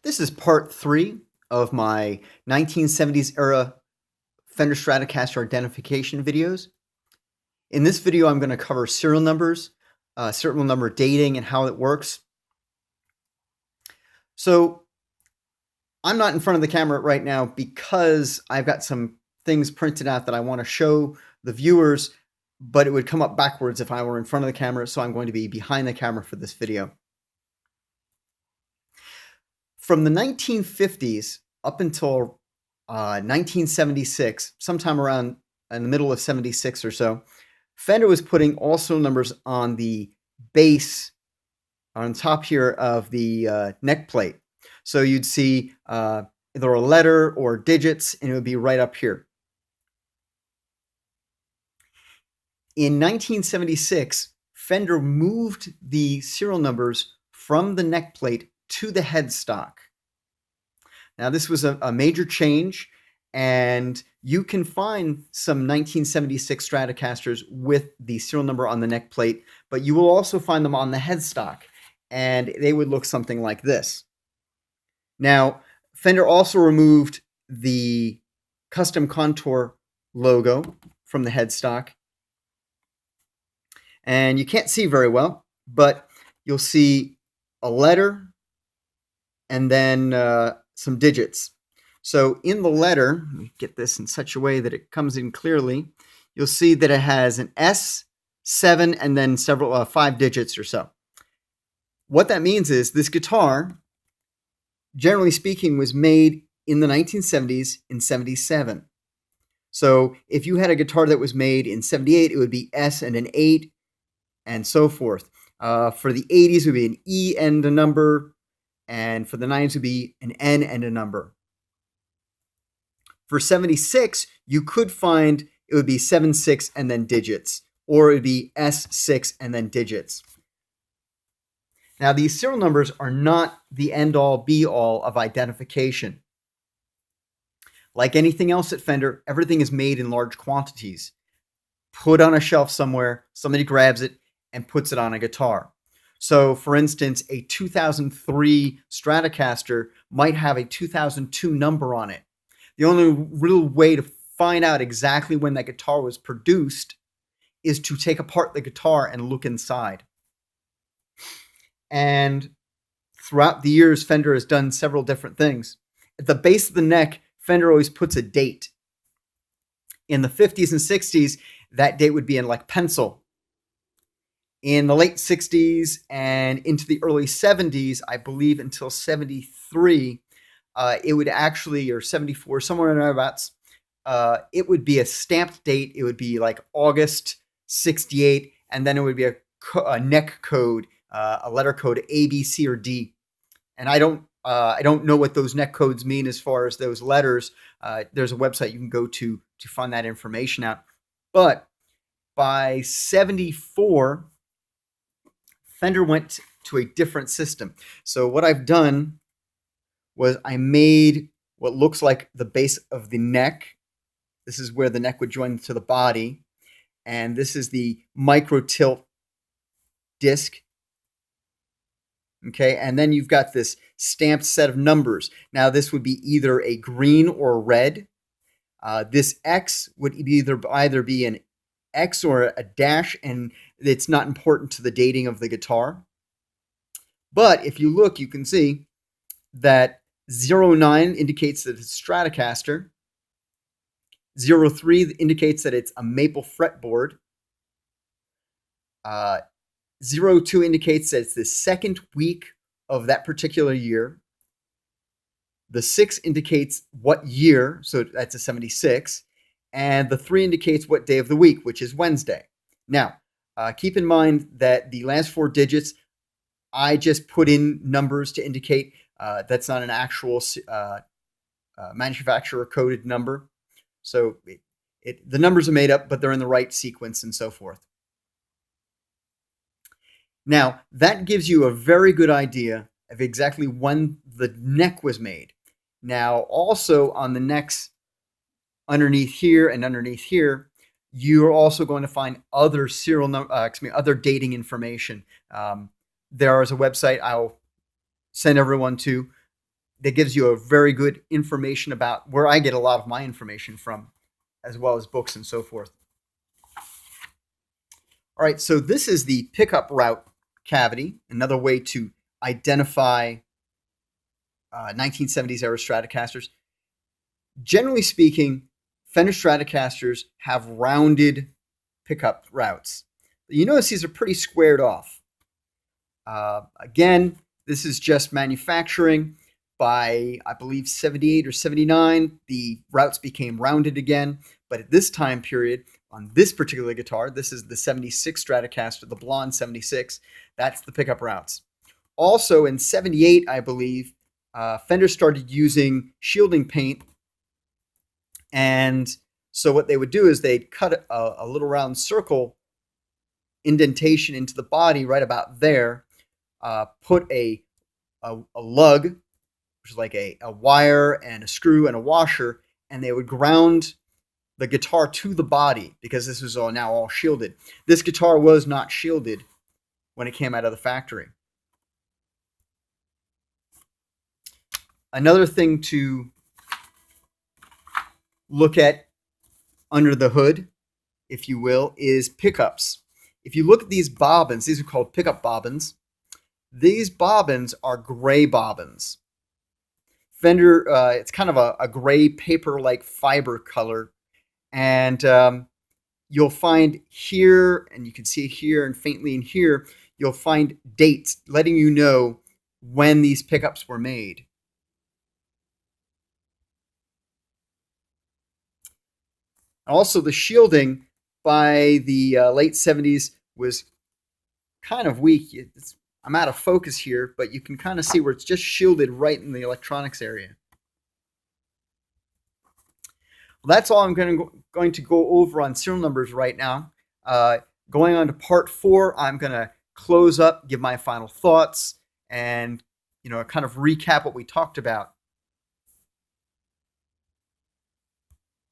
This is part 3 of my 1970s era Fender Stratocaster identification videos. In this video, I'm going to cover serial numbers, serial number dating, and how it works. So I'm not in front of the camera right now because I've got some things printed out that I want to show the viewers, but it would come up backwards if I were in front of the camera, so I'm going to be behind the camera for this video. From the 1950s up until 1976, sometime around in the middle of 76 or so, Fender was putting all serial numbers on the base on top here of the neck plate. So you'd see either a letter or digits, and it would be right up here. In 1976, Fender moved the serial numbers from the neck plate to the headstock. Now, this was a major change, and you can find some 1976 Stratocasters with the serial number on the neck plate, but you will also find them on the headstock, and they would look something like this. Now, Fender also removed the custom contour logo from the headstock, and you can't see very well, but you'll see a letter and then some digits. So in the letter, let me get this in such a way that it comes in clearly, you'll see that it has an S, 7, and then several 5 digits or so. What that means is this guitar, generally speaking, was made in the 1970s in 77. So if you had a guitar that was made in 78, it would be S and an 8 and so forth. For the 80s, it would be an E and a number, and for the 90s, it would be an N and a number. For 76, you could find it would be 7, 6, and then digits, or it would be S, 6, and then digits. Now, these serial numbers are not the end-all, be-all of identification. Like anything else at Fender, everything is made in large quantities, put on a shelf somewhere, somebody grabs it, and puts it on a guitar. So, for instance, a 2003 Stratocaster might have a 2002 number on it. The only real way to find out exactly when that guitar was produced is to take apart the guitar and look inside. And throughout the years, Fender has done several different things. At the base of the neck, Fender always puts a date. In the 50s and 60s, that date would be in like pencil. In the late 60s and into the early 70s, I believe until 73, it would actually, or 74, somewhere in thereabouts, it would be a stamped date. It would be like August 68, and then it would be a neck code, a letter code A, B, C, or D. And I don't know what those neck codes mean as far as those letters. There's a website you can go to find that information out. But by 74, Fender went to a different system. So what I've done was I made what looks like the base of the neck. This is where the neck would join to the body. And this is the micro tilt disc. Okay, and then you've got this stamped set of numbers. Now this would be either a green or a red. This X would either be an X or a dash, and it's not important to the dating of the guitar. But if you look, you can see that 09 indicates that it's Stratocaster. 03 indicates that it's a maple fretboard. 02 indicates that it's the second week of that particular year. The 6 indicates what year, so that's a 76. And the 3 indicates what day of the week, which is Wednesday. Now, keep in mind that the last 4 digits, I just put in numbers to indicate that's not an actual manufacturer-coded number. So the numbers are made up, but they're in the right sequence and so forth. Now, that gives you a very good idea of exactly when the neck was made. Now, also on the necks underneath here and underneath here, you're also going to find other other dating information. There is a website I'll send everyone to that gives you a very good information about where I get a lot of my information from, as well as books and so forth. All right, so this is the pickup route cavity, another way to identify 1970s era Stratocasters. Generally speaking, Fender Stratocasters have rounded pickup routes. You notice these are pretty squared off. Again, this is just manufacturing. By, I believe, 78 or 79, the routes became rounded again. But at this time period, on this particular guitar, this is the 76 Stratocaster, the blonde 76, that's the pickup routes. Also in 78, I believe, Fender started using shielding paint. And so what they would do is they'd cut a little round circle indentation into the body right about there, put a lug, which is like a wire and a screw and a washer, and they would ground the guitar to the body because this was now all shielded. This guitar was not shielded when it came out of the factory. Another thing to look at under the hood, if you will, is pickups. If you look at these bobbins, these are called pickup bobbins. These bobbins are gray bobbins. Fender, it's kind of a gray paper-like fiber color. And you'll find here, and you can see here and faintly in here, you'll find dates letting you know when these pickups were made. Also, the shielding by the late 70s was kind of weak. I'm out of focus here, but you can kind of see where it's just shielded right in the electronics area. Well, that's all I'm going to go over on serial numbers right now. Going on to part 4, I'm going to close up, give my final thoughts, and kind of recap what we talked about.